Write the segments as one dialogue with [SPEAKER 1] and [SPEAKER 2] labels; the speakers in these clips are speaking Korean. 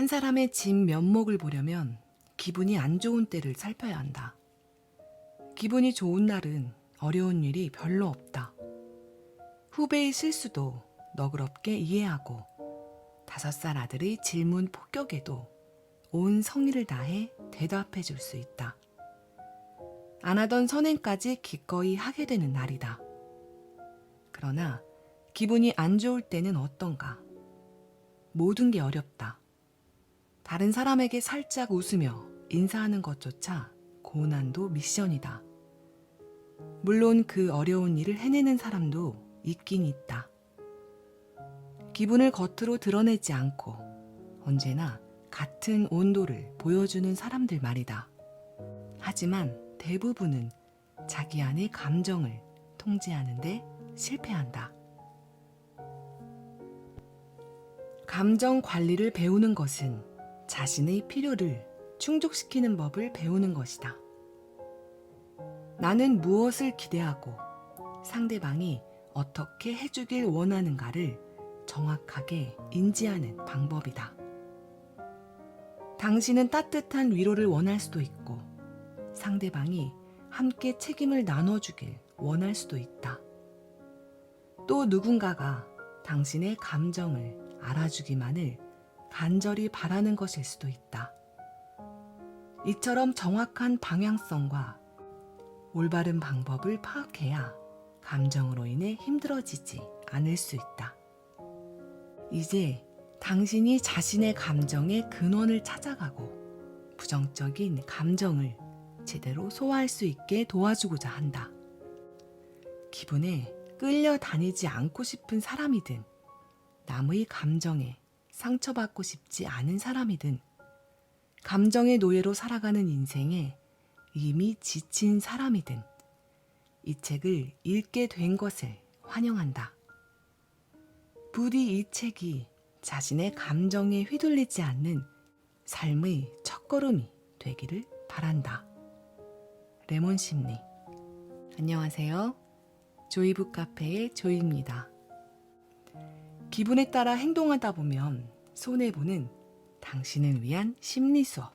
[SPEAKER 1] 한 사람의 진 면목을 보려면 기분이 안 좋은 때를 살펴야 한다. 기분이 좋은 날은 어려운 일이 별로 없다. 후배의 실수도 너그럽게 이해하고 5살 아들의 질문 폭격에도 온 성의를 다해 대답해 줄 수 있다. 안 하던 선행까지 기꺼이 하게 되는 날이다. 그러나 기분이 안 좋을 때는 어떤가? 모든 게 어렵다. 다른 사람에게 살짝 웃으며 인사하는 것조차 고난도 미션이다. 물론 그 어려운 일을 해내는 사람도 있긴 있다. 기분을 겉으로 드러내지 않고 언제나 같은 온도를 보여주는 사람들 말이다. 하지만 대부분은 자기 안의 감정을 통제하는데 실패한다. 감정 관리를 배우는 것은 자신의 필요를 충족시키는 법을 배우는 것이다. 나는 무엇을 기대하고 상대방이 어떻게 해주길 원하는가를 정확하게 인지하는 방법이다. 당신은 따뜻한 위로를 원할 수도 있고 상대방이 함께 책임을 나눠주길 원할 수도 있다. 또 누군가가 당신의 감정을 알아주기만을 간절히 바라는 것일 수도 있다. 이처럼 정확한 방향성과 올바른 방법을 파악해야 감정으로 인해 힘들어지지 않을 수 있다. 이제 당신이 자신의 감정의 근원을 찾아가고 부정적인 감정을 제대로 소화할 수 있게 도와주고자 한다. 기분에 끌려다니지 않고 싶은 사람이든 남의 감정에 상처받고 싶지 않은 사람이든 감정의 노예로 살아가는 인생에 이미 지친 사람이든 이 책을 읽게 된 것을 환영한다. 부디 이 책이 자신의 감정에 휘둘리지 않는 삶의 첫걸음이 되기를 바란다. 레몬 심리. 안녕하세요. 조이북 카페의 조이입니다. 기분에 따라 행동하다 보면 손해보는 당신을 위한 심리 수업.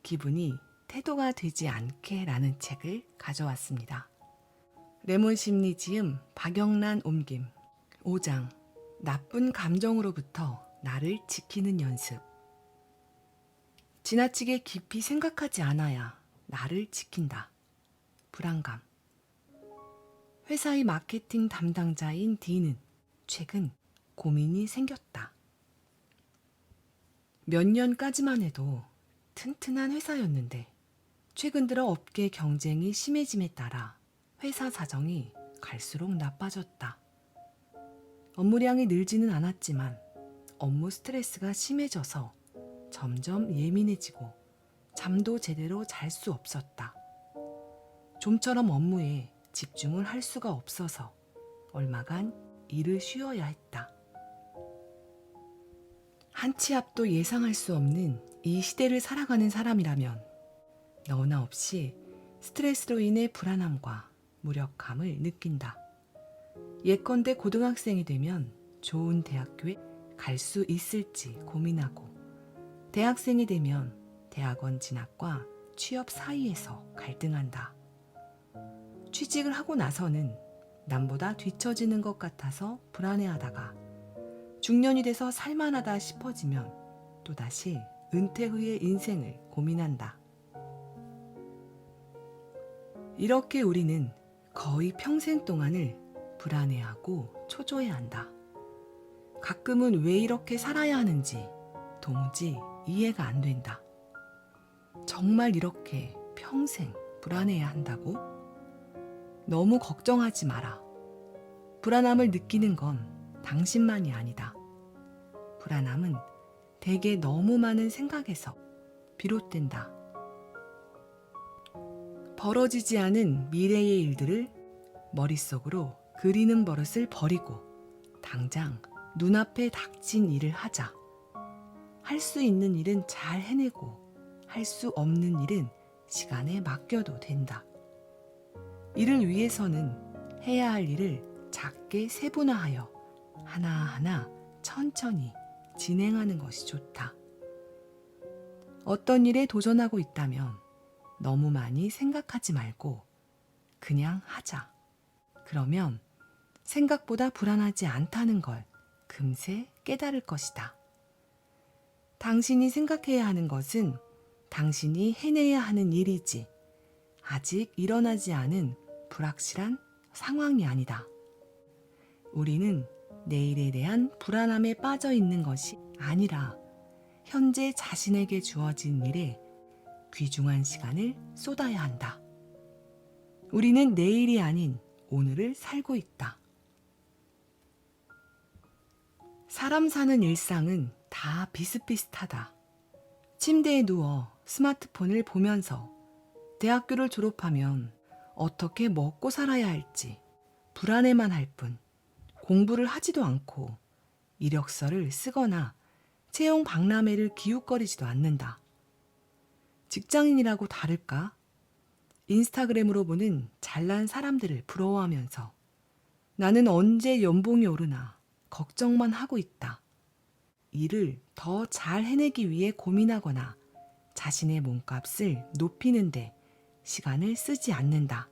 [SPEAKER 1] 기분이 태도가 되지 않게 라는 책을 가져왔습니다. 레몬 심리 지음 박영란 옮김 5장 나쁜 감정으로부터 나를 지키는 연습. 지나치게 깊이 생각하지 않아야 나를 지킨다. 불안감. 회사의 마케팅 담당자인 D는 최근 고민이 생겼다. 몇 년까지만 해도 튼튼한 회사였는데 최근 들어 업계 경쟁이 심해짐에 따라 회사 사정이 갈수록 나빠졌다. 업무량이 늘지는 않았지만 업무 스트레스가 심해져서 점점 예민해지고 잠도 제대로 잘 수 없었다. 좀처럼 업무에 집중을 할 수가 없어서 얼마간 일을 쉬어야 했다. 한 치 앞도 예상할 수 없는 이 시대를 살아가는 사람이라면 너나 없이 스트레스로 인해 불안함과 무력감을 느낀다. 예컨대 고등학생이 되면 좋은 대학교에 갈 수 있을지 고민하고 대학생이 되면 대학원 진학과 취업 사이에서 갈등한다. 취직을 하고 나서는 남보다 뒤처지는 것 같아서 불안해하다가 중년이 돼서 살만하다 싶어지면 또다시 은퇴 후의 인생을 고민한다. 이렇게 우리는 거의 평생 동안을 불안해하고 초조해한다. 가끔은 왜 이렇게 살아야 하는지 도무지 이해가 안 된다. 정말 이렇게 평생 불안해야 한다고? 너무 걱정하지 마라. 불안함을 느끼는 건 당신만이 아니다. 불안함은 대개 너무 많은 생각에서 비롯된다. 벌어지지 않은 미래의 일들을 머릿속으로 그리는 버릇을 버리고 당장 눈앞에 닥친 일을 하자. 할 수 있는 일은 잘 해내고 할 수 없는 일은 시간에 맡겨도 된다. 이를 위해서는 해야 할 일을 작게 세분화하여 하나하나 천천히 진행하는 것이 좋다. 어떤 일에 도전하고 있다면 너무 많이 생각하지 말고 그냥 하자. 그러면 생각보다 불안하지 않다는 걸 금세 깨달을 것이다. 당신이 생각해야 하는 것은 당신이 해내야 하는 일이지 아직 일어나지 않은 불확실한 상황이 아니다. 우리는 내일에 대한 불안함에 빠져 있는 것이 아니라 현재 자신에게 주어진 일에 귀중한 시간을 쏟아야 한다. 우리는 내일이 아닌 오늘을 살고 있다. 사람 사는 일상은 다 비슷비슷하다. 침대에 누워 스마트폰을 보면서 대학교를 졸업하면 어떻게 먹고 살아야 할지 불안해만 할 뿐 공부를 하지도 않고 이력서를 쓰거나 채용 박람회를 기웃거리지도 않는다. 직장인이라고 다를까? 인스타그램으로 보는 잘난 사람들을 부러워하면서 나는 언제 연봉이 오르나 걱정만 하고 있다. 일을 더 잘 해내기 위해 고민하거나 자신의 몸값을 높이는데 시간을 쓰지 않는다.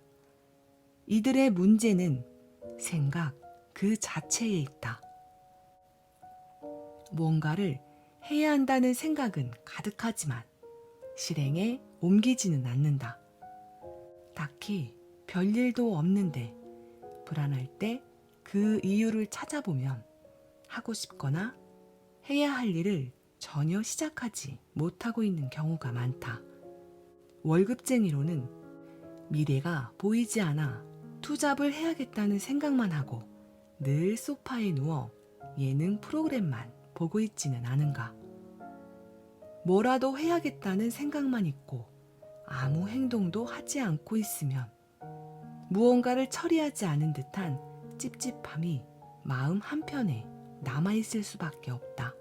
[SPEAKER 1] 이들의 문제는 생각 그 자체에 있다. 무언가를 해야 한다는 생각은 가득하지만 실행에 옮기지는 않는다. 딱히 별일도 없는데 불안할 때 그 이유를 찾아보면 하고 싶거나 해야 할 일을 전혀 시작하지 못하고 있는 경우가 많다. 월급쟁이로는 미래가 보이지 않아 투잡을 해야겠다는 생각만 하고 늘 소파에 누워 예능 프로그램만 보고 있지는 않은가. 뭐라도 해야겠다는 생각만 있고 아무 행동도 하지 않고 있으면 무언가를 처리하지 않은 듯한 찝찝함이 마음 한편에 남아있을 수밖에 없다.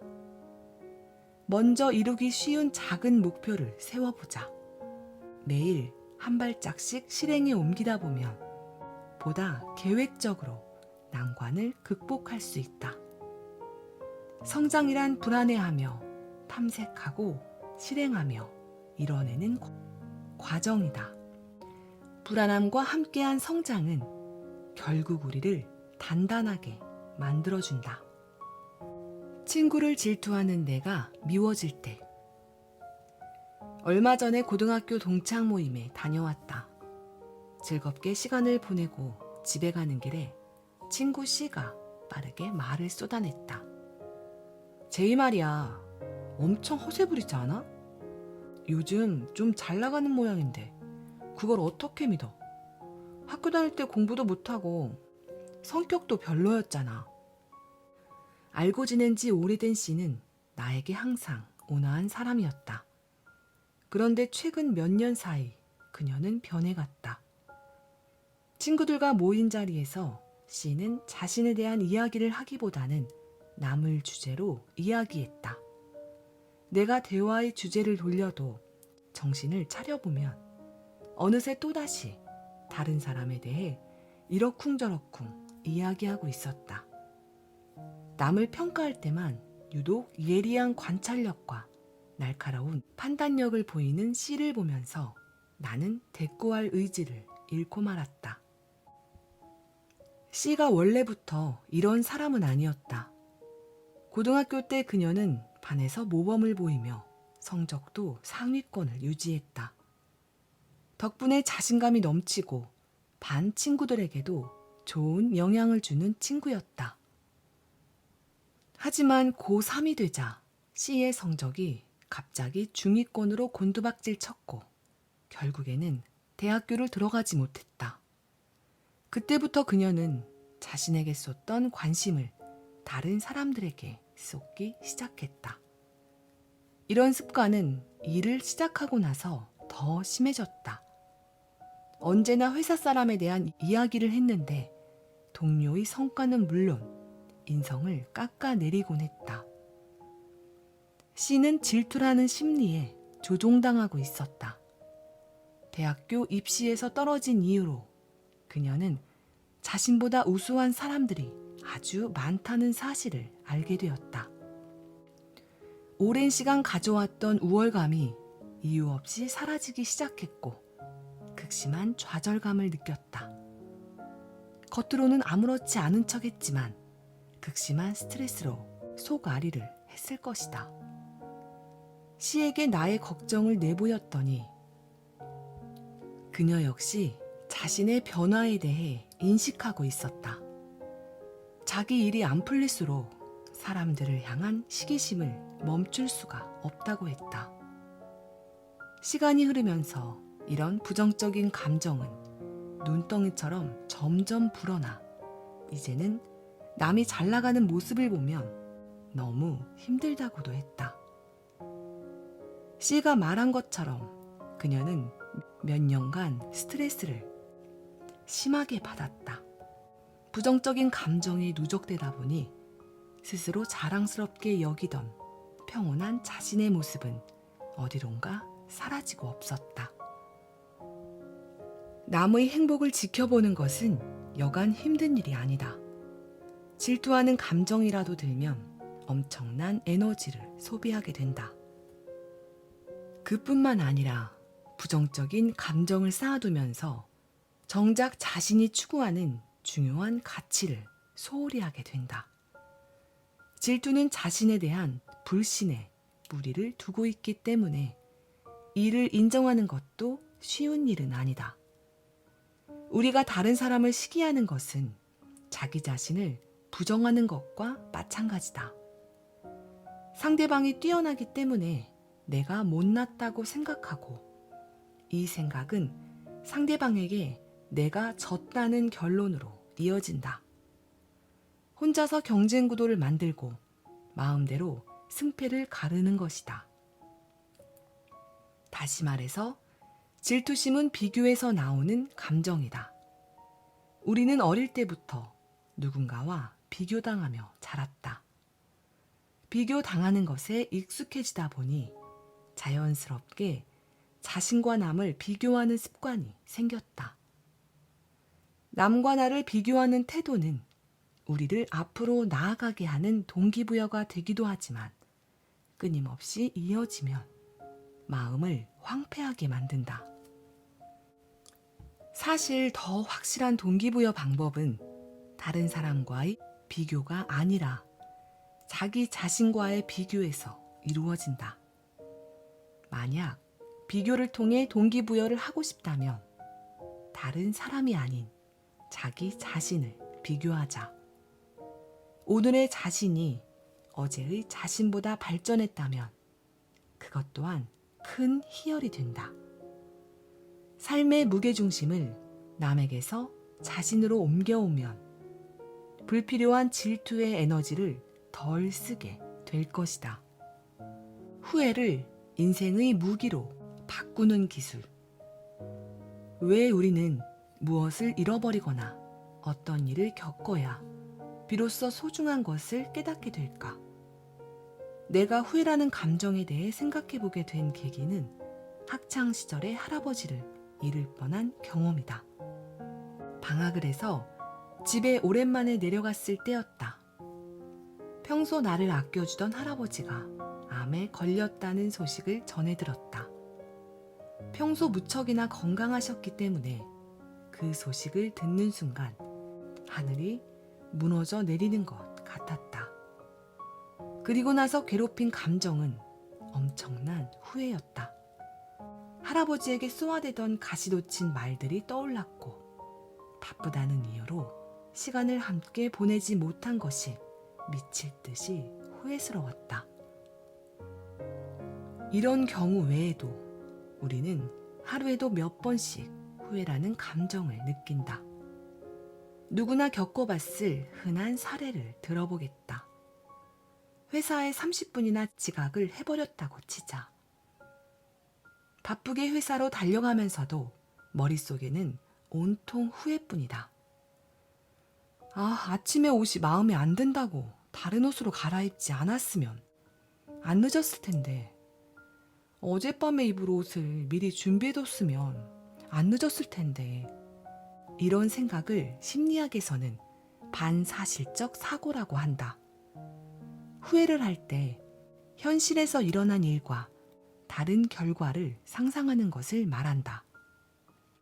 [SPEAKER 1] 먼저 이루기 쉬운 작은 목표를 세워보자. 매일 한 발짝씩 실행에 옮기다 보면 보다 계획적으로 난관을 극복할 수 있다. 성장이란 불안해하며 탐색하고 실행하며 이뤄내는 과정이다. 불안함과 함께한 성장은 결국 우리를 단단하게 만들어준다. 친구를 질투하는 내가 미워질 때. 얼마 전에 고등학교 동창 모임에 다녀왔다. 즐겁게 시간을 보내고 집에 가는 길에 친구 C가 빠르게 말을 쏟아냈다. 제이 말이야, 엄청 허세 부리지 않아? 요즘 좀 잘 나가는 모양인데 그걸 어떻게 믿어? 학교 다닐 때 공부도 못하고 성격도 별로였잖아. 알고 지낸 지 오래된 C는 나에게 항상 온화한 사람이었다. 그런데 최근 몇 년 사이 그녀는 변해갔다. 친구들과 모인 자리에서 C는 자신에 대한 이야기를 하기보다는 남을 주제로 이야기했다. 내가 대화의 주제를 돌려도 정신을 차려보면 어느새 또다시 다른 사람에 대해 이러쿵저러쿵 이야기하고 있었다. 남을 평가할 때만 유독 예리한 관찰력과 날카로운 판단력을 보이는 C를 보면서 나는 대꾸할 의지를 잃고 말았다. C가 원래부터 이런 사람은 아니었다. 고등학교 때 그녀는 반에서 모범을 보이며 성적도 상위권을 유지했다. 덕분에 자신감이 넘치고 반 친구들에게도 좋은 영향을 주는 친구였다. 하지만 고3이 되자 C의 성적이 갑자기 중위권으로 곤두박질 쳤고 결국에는 대학교를 들어가지 못했다. 그때부터 그녀는 자신에게 쏟던 관심을 다른 사람들에게 쏟기 시작했다. 이런 습관은 일을 시작하고 나서 더 심해졌다. 언제나 회사 사람에 대한 이야기를 했는데 동료의 성과는 물론 인성을 깎아내리곤 했다. C는 질투라는 심리에 조종당하고 있었다. 대학교 입시에서 떨어진 이유로 그녀는 자신보다 우수한 사람들이 아주 많다는 사실을 알게 되었다. 오랜 시간 가져왔던 우월감이 이유 없이 사라지기 시작했고 극심한 좌절감을 느꼈다. 겉으로는 아무렇지 않은 척했지만 극심한 스트레스로 속앓이를 했을 것이다. C에게 나의 걱정을 내보였더니 그녀 역시 자신의 변화에 대해 인식하고 있었다. 자기 일이 안 풀릴수록 사람들을 향한 시기심을 멈출 수가 없다고 했다. 시간이 흐르면서 이런 부정적인 감정은 눈덩이처럼 점점 불어나 이제는 남이 잘 나가는 모습을 보면 너무 힘들다고도 했다. C가 말한 것처럼 그녀는 몇 년간 스트레스를 심하게 받았다. 부정적인 감정이 누적되다 보니 스스로 자랑스럽게 여기던 평온한 자신의 모습은 어디론가 사라지고 없었다. 남의 행복을 지켜보는 것은 여간 힘든 일이 아니다. 질투하는 감정이라도 들면 엄청난 에너지를 소비하게 된다. 그뿐만 아니라 부정적인 감정을 쌓아두면서 정작 자신이 추구하는 중요한 가치를 소홀히 하게 된다. 질투는 자신에 대한 불신에 뿌리를 두고 있기 때문에 이를 인정하는 것도 쉬운 일은 아니다. 우리가 다른 사람을 시기하는 것은 자기 자신을 부정하는 것과 마찬가지다. 상대방이 뛰어나기 때문에 내가 못났다고 생각하고 이 생각은 상대방에게 내가 졌다는 결론으로 이어진다. 혼자서 경쟁 구도를 만들고 마음대로 승패를 가르는 것이다. 다시 말해서 질투심은 비교에서 나오는 감정이다. 우리는 어릴 때부터 누군가와 비교당하며 자랐다. 비교당하는 것에 익숙해지다 보니 자연스럽게 자신과 남을 비교하는 습관이 생겼다. 남과 나를 비교하는 태도는 우리를 앞으로 나아가게 하는 동기부여가 되기도 하지만 끊임없이 이어지면 마음을 황폐하게 만든다. 사실 더 확실한 동기부여 방법은 다른 사람과의 비교가 아니라 자기 자신과의 비교에서 이루어진다. 만약 비교를 통해 동기부여를 하고 싶다면 다른 사람이 아닌 자기 자신을 비교하자. 오늘의 자신이 어제의 자신보다 발전했다면 그것 또한 큰 희열이 된다. 삶의 무게중심을 남에게서 자신으로 옮겨오면 불필요한 질투의 에너지를 덜 쓰게 될 것이다. 후회를 인생의 무기로 바꾸는 기술. 왜 우리는 무엇을 잃어버리거나 어떤 일을 겪어야 비로소 소중한 것을 깨닫게 될까? 내가 후회라는 감정에 대해 생각해보게 된 계기는 학창시절의 할아버지를 잃을 뻔한 경험이다. 방학을 해서 집에 오랜만에 내려갔을 때였다. 평소 나를 아껴주던 할아버지가 암에 걸렸다는 소식을 전해 들었다. 평소 무척이나 건강하셨기 때문에 그 소식을 듣는 순간 하늘이 무너져 내리는 것 같았다. 그리고 나서 괴롭힌 감정은 엄청난 후회였다. 할아버지에게 쏘아대던 가시돋친 말들이 떠올랐고 바쁘다는 이유로 시간을 함께 보내지 못한 것이 미칠 듯이 후회스러웠다. 이런 경우 외에도 우리는 하루에도 몇 번씩 후회라는 감정을 느낀다. 누구나 겪어봤을 흔한 사례를 들어보겠다. 회사에 30분이나 지각을 해버렸다고 치자. 바쁘게 회사로 달려가면서도 머릿속에는 온통 후회뿐이다. 아침에 옷이 마음에 안 든다고 다른 옷으로 갈아입지 않았으면 안 늦었을 텐데. 어젯밤에 입을 옷을 미리 준비해뒀으면 안 늦었을 텐데. 이런 생각을 심리학에서는 반사실적 사고라고 한다. 후회를 할 때 현실에서 일어난 일과 다른 결과를 상상하는 것을 말한다.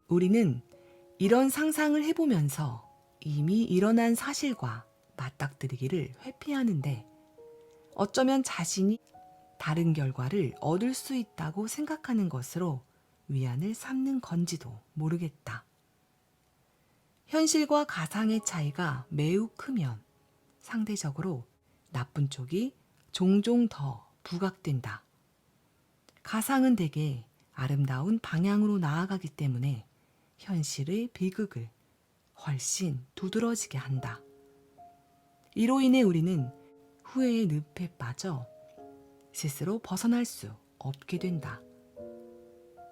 [SPEAKER 1] 우리는 이런 상상을 해보면서 이미 일어난 사실과 맞닥뜨리기를 회피하는데 어쩌면 자신이 다른 결과를 얻을 수 있다고 생각하는 것으로 위안을 삼는 건지도 모르겠다. 현실과 가상의 차이가 매우 크면 상대적으로 나쁜 쪽이 종종 더 부각된다. 가상은 대개 아름다운 방향으로 나아가기 때문에 현실의 비극을 훨씬 두드러지게 한다. 이로 인해 우리는 후회의 늪에 빠져 스스로 벗어날 수 없게 된다.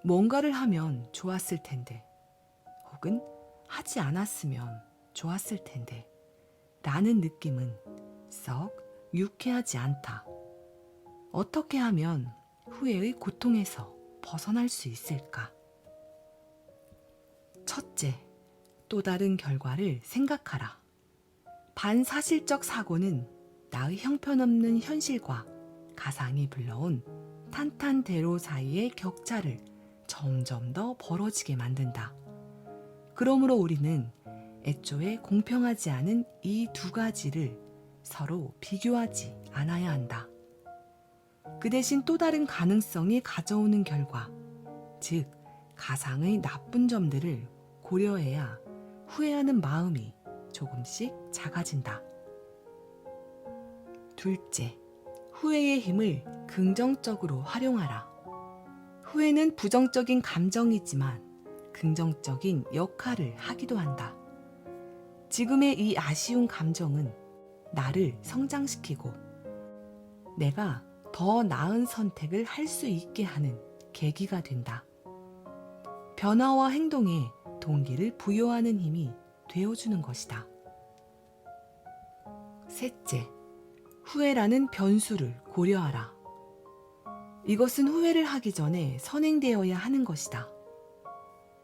[SPEAKER 1] 뭔가를 하면 좋았을 텐데, 혹은 하지 않았으면 좋았을 텐데, 라는 느낌은 썩 유쾌하지 않다. 어떻게 하면 후회의 고통에서 벗어날 수 있을까? 첫째, 또 다른 결과를 생각하라. 반사실적 사고는 나의 형편없는 현실과 가상이 불러온 탄탄대로 사이의 격차를 점점 더 벌어지게 만든다. 그러므로 우리는 애초에 공평하지 않은 이 두 가지를 서로 비교하지 않아야 한다. 그 대신 또 다른 가능성이 가져오는 결과, 즉 가상의 나쁜 점들을 고려해야 후회하는 마음이 조금씩 작아진다. 둘째, 후회의 힘을 긍정적으로 활용하라. 후회는 부정적인 감정이지만 긍정적인 역할을 하기도 한다. 지금의 이 아쉬운 감정은 나를 성장시키고 내가 더 나은 선택을 할 수 있게 하는 계기가 된다. 변화와 행동에 동기를 부여하는 힘이 되어주는 것이다. 셋째, 후회라는 변수를 고려하라. 이것은 후회를 하기 전에 선행되어야 하는 것이다.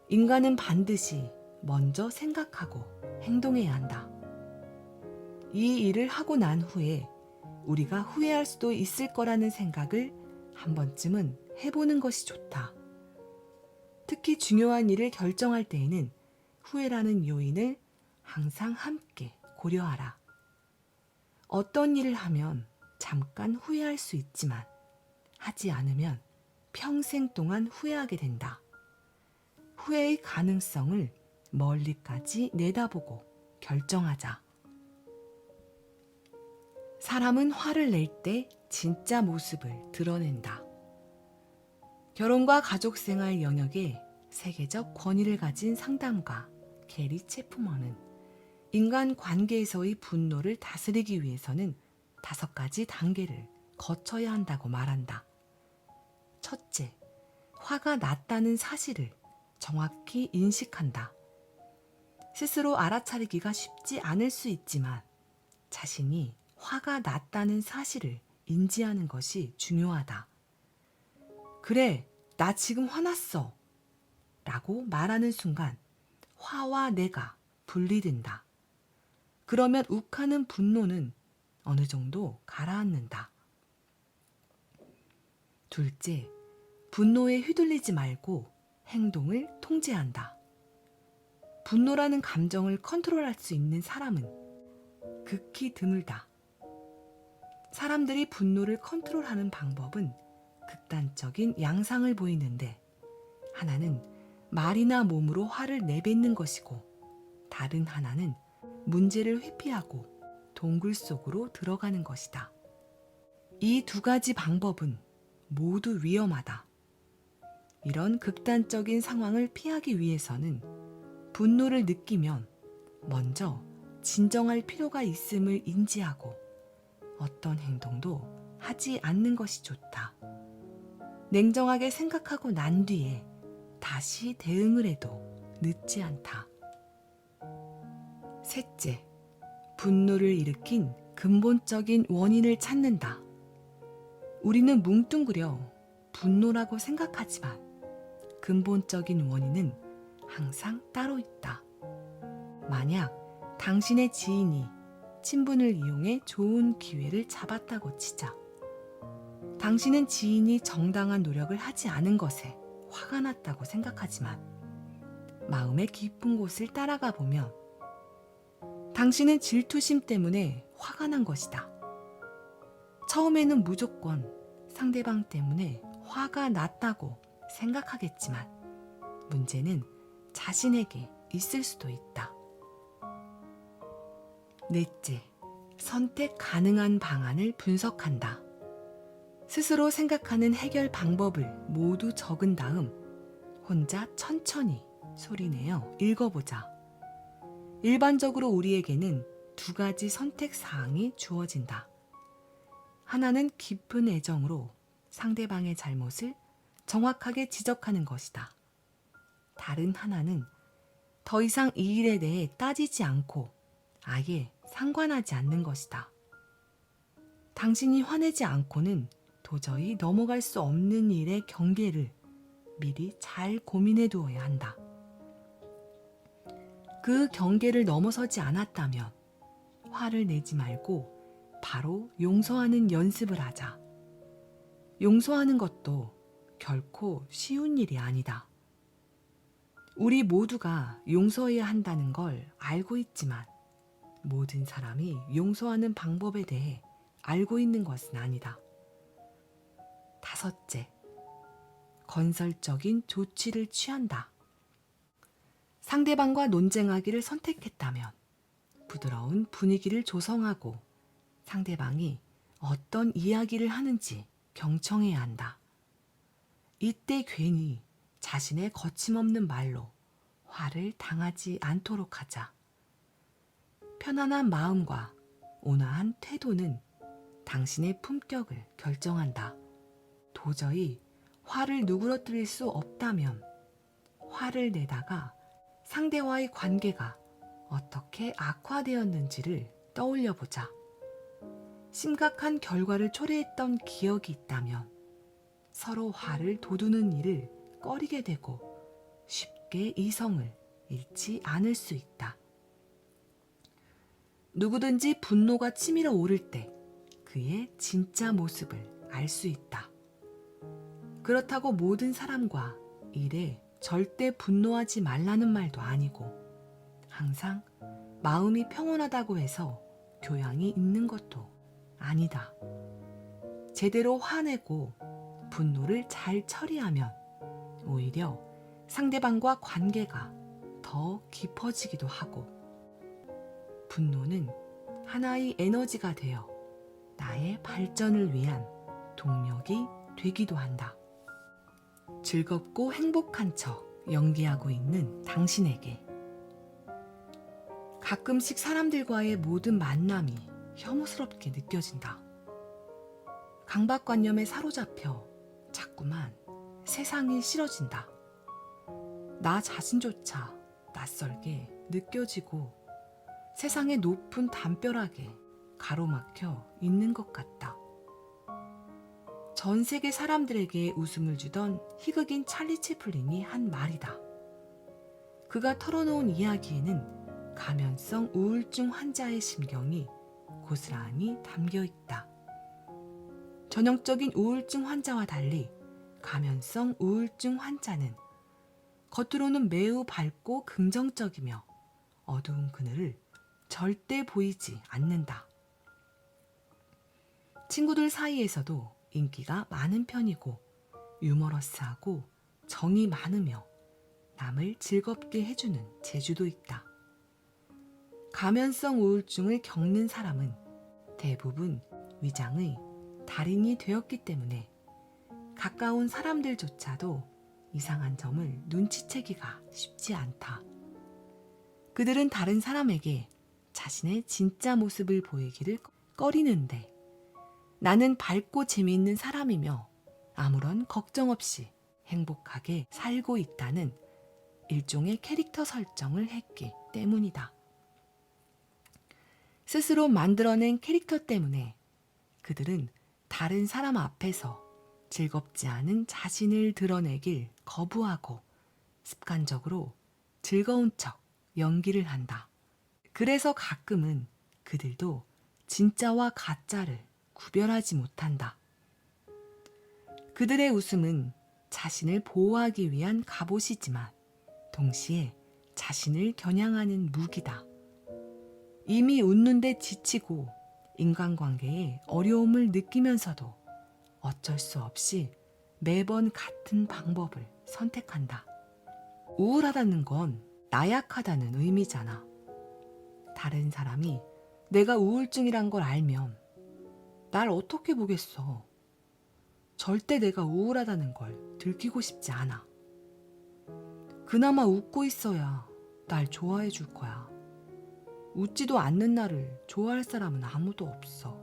[SPEAKER 1] 인간은 반드시 먼저 생각하고 행동해야 한다. 이 일을 하고 난 후에 우리가 후회할 수도 있을 거라는 생각을 한 번쯤은 해보는 것이 좋다. 특히 중요한 일을 결정할 때에는 후회라는 요인을 항상 함께 고려하라. 어떤 일을 하면 잠깐 후회할 수 있지만 하지 않으면 평생 동안 후회하게 된다. 후회의 가능성을 멀리까지 내다보고 결정하자. 사람은 화를 낼 때 진짜 모습을 드러낸다. 결혼과 가족생활 영역에 세계적 권위를 가진 상담가 게리 체프먼은 인간 관계에서의 분노를 다스리기 위해서는 5가지 단계를 거쳐야 한다고 말한다. 첫째, 화가 났다는 사실을 정확히 인식한다. 스스로 알아차리기가 쉽지 않을 수 있지만 자신이 화가 났다는 사실을 인지하는 것이 중요하다. 그래, 나 지금 화났어 라고 말하는 순간 화와 내가 분리된다. 그러면 욱하는 분노는 어느 정도 가라앉는다. 둘째, 분노에 휘둘리지 말고 행동을 통제한다. 분노라는 감정을 컨트롤할 수 있는 사람은 극히 드물다. 사람들이 분노를 컨트롤하는 방법은 극단적인 양상을 보이는데 하나는 말이나 몸으로 화를 내뱉는 것이고 다른 하나는 문제를 회피하고 동굴 속으로 들어가는 것이다. 이 2가지 방법은 모두 위험하다. 이런 극단적인 상황을 피하기 위해서는 분노를 느끼면 먼저 진정할 필요가 있음을 인지하고 어떤 행동도 하지 않는 것이 좋다. 냉정하게 생각하고 난 뒤에 다시 대응을 해도 늦지 않다. 셋째, 분노를 일으킨 근본적인 원인을 찾는다. 우리는 뭉뚱그려 분노라고 생각하지만 근본적인 원인은 항상 따로 있다. 만약 당신의 지인이 친분을 이용해 좋은 기회를 잡았다고 치자. 당신은 지인이 정당한 노력을 하지 않은 것에 화가 났다고 생각하지만 마음의 깊은 곳을 따라가 보면 당신은 질투심 때문에 화가 난 것이다. 처음에는 무조건 상대방 때문에 화가 났다고 생각하겠지만 문제는 자신에게 있을 수도 있다. 넷째, 선택 가능한 방안을 분석한다. 스스로 생각하는 해결 방법을 모두 적은 다음 혼자 천천히 소리내어 읽어보자. 일반적으로 우리에게는 두 가지 선택 사항이 주어진다. 하나는 깊은 애정으로 상대방의 잘못을 정확하게 지적하는 것이다. 다른 하나는 더 이상 이 일에 대해 따지지 않고 아예 상관하지 않는 것이다. 당신이 화내지 않고는 도저히 넘어갈 수 없는 일의 경계를 미리 잘 고민해 두어야 한다. 그 경계를 넘어서지 않았다면 화를 내지 말고 바로 용서하는 연습을 하자. 용서하는 것도 결코 쉬운 일이 아니다. 우리 모두가 용서해야 한다는 걸 알고 있지만 모든 사람이 용서하는 방법에 대해 알고 있는 것은 아니다. 다섯째, 건설적인 조치를 취한다. 상대방과 논쟁하기를 선택했다면 부드러운 분위기를 조성하고 상대방이 어떤 이야기를 하는지 경청해야 한다. 이때 괜히 자신의 거침없는 말로 화를 당하지 않도록 하자. 편안한 마음과 온화한 태도는 당신의 품격을 결정한다. 도저히 화를 누그러뜨릴 수 없다면 화를 내다가 상대와의 관계가 어떻게 악화되었는지를 떠올려 보자. 심각한 결과를 초래했던 기억이 있다면 서로 화를 돋우는 일을 꺼리게 되고 쉽게 이성을 잃지 않을 수 있다. 누구든지 분노가 치밀어 오를 때 그의 진짜 모습을 알 수 있다. 그렇다고 모든 사람과 일에 절대 분노하지 말라는 말도 아니고 항상 마음이 평온하다고 해서 교양이 있는 것도 아니다. 제대로 화내고 분노를 잘 처리하면 오히려 상대방과 관계가 더 깊어지기도 하고 분노는 하나의 에너지가 되어 나의 발전을 위한 동력이 되기도 한다. 즐겁고 행복한 척 연기하고 있는 당신에게 가끔씩 사람들과의 모든 만남이 혐오스럽게 느껴진다. 강박관념에 사로잡혀 자꾸만 세상이 싫어진다. 나 자신조차 낯설게 느껴지고 세상의 높은 담벼락에 가로막혀 있는 것 같다. 전 세계 사람들에게 웃음을 주던 희극인 찰리 채플린이 한 말이다. 그가 털어놓은 이야기에는 가면성 우울증 환자의 심경이 고스란히 담겨 있다. 전형적인 우울증 환자와 달리 가면성 우울증 환자는 겉으로는 매우 밝고 긍정적이며 어두운 그늘을 절대 보이지 않는다. 친구들 사이에서도 인기가 많은 편이고 유머러스하고 정이 많으며 남을 즐겁게 해주는 재주도 있다. 가면성 우울증을 겪는 사람은 대부분 위장의 달인이 되었기 때문에 가까운 사람들조차도 이상한 점을 눈치채기가 쉽지 않다. 그들은 다른 사람에게 자신의 진짜 모습을 보이기를 꺼리는데 나는 밝고 재미있는 사람이며 아무런 걱정 없이 행복하게 살고 있다는 일종의 캐릭터 설정을 했기 때문이다. 스스로 만들어낸 캐릭터 때문에 그들은 다른 사람 앞에서 즐겁지 않은 자신을 드러내길 거부하고 습관적으로 즐거운 척 연기를 한다. 그래서 가끔은 그들도 진짜와 가짜를 구별하지 못한다. 그들의 웃음은 자신을 보호하기 위한 갑옷이지만 동시에 자신을 겨냥하는 무기다. 이미 웃는데 지치고 인간관계에 어려움을 느끼면서도 어쩔 수 없이 매번 같은 방법을 선택한다. 우울하다는 건 나약하다는 의미잖아. 다른 사람이 내가 우울증이란 걸 알면 날 어떻게 보겠어. 절대 내가 우울하다는 걸 들키고 싶지 않아. 그나마 웃고 있어야 날 좋아해 줄 거야. 웃지도 않는 나를 좋아할 사람은 아무도 없어.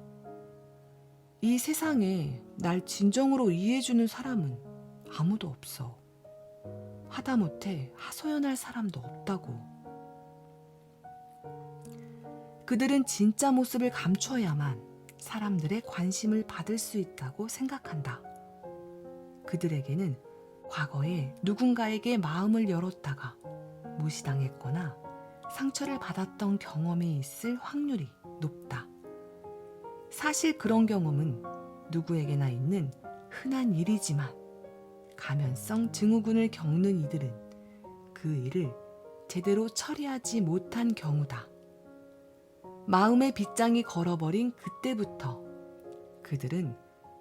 [SPEAKER 1] 이 세상에 날 진정으로 이해해주는 사람은 아무도 없어. 하다못해 하소연할 사람도 없다고. 그들은 진짜 모습을 감춰야만 사람들의 관심을 받을 수 있다고 생각한다. 그들에게는 과거에 누군가에게 마음을 열었다가 무시당했거나 상처를 받았던 경험이 있을 확률이 높다. 사실 그런 경험은 누구에게나 있는 흔한 일이지만 가면성 증후군을 겪는 이들은 그 일을 제대로 처리하지 못한 경우다. 마음의 빗장이 걸어버린 그때부터 그들은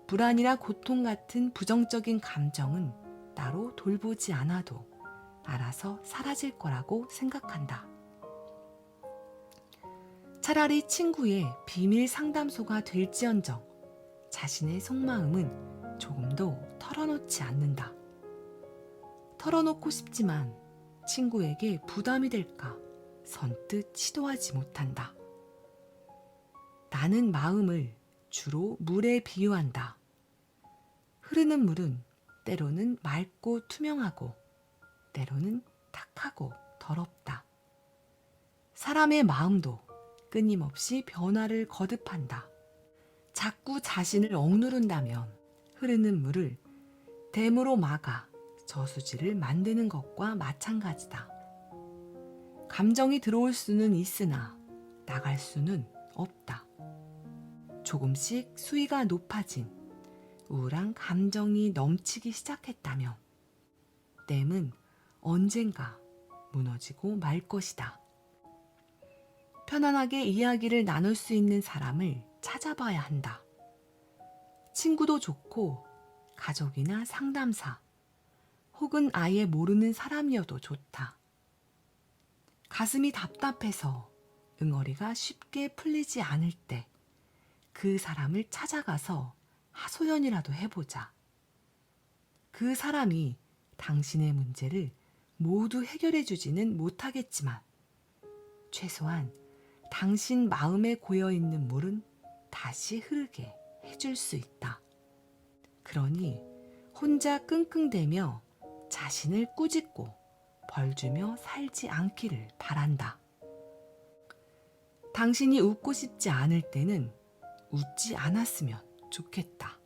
[SPEAKER 1] 불안이나 고통 같은 부정적인 감정은 따로 돌보지 않아도 알아서 사라질 거라고 생각한다. 차라리 친구의 비밀 상담소가 될지언정 자신의 속마음은 조금도 털어놓지 않는다. 털어놓고 싶지만 친구에게 부담이 될까 선뜻 시도하지 못한다. 나는 마음을 주로 물에 비유한다. 흐르는 물은 때로는 맑고 투명하고 때로는 탁하고 더럽다. 사람의 마음도 끊임없이 변화를 거듭한다. 자꾸 자신을 억누른다면 흐르는 물을 댐으로 막아 저수지를 만드는 것과 마찬가지다. 감정이 들어올 수는 있으나 나갈 수는 없다. 조금씩 수위가 높아진 우울한 감정이 넘치기 시작했다면 댐은 언젠가 무너지고 말 것이다. 편안하게 이야기를 나눌 수 있는 사람을 찾아봐야 한다. 친구도 좋고 가족이나 상담사 혹은 아예 모르는 사람이어도 좋다. 가슴이 답답해서 응어리가 쉽게 풀리지 않을 때 그 사람을 찾아가서 하소연이라도 해보자. 그 사람이 당신의 문제를 모두 해결해주지는 못하겠지만 최소한 당신 마음에 고여있는 물은 다시 흐르게 해줄 수 있다. 그러니 혼자 끙끙대며 자신을 꾸짖고 벌주며 살지 않기를 바란다. 당신이 웃고 싶지 않을 때는 웃지 않았으면 좋겠다.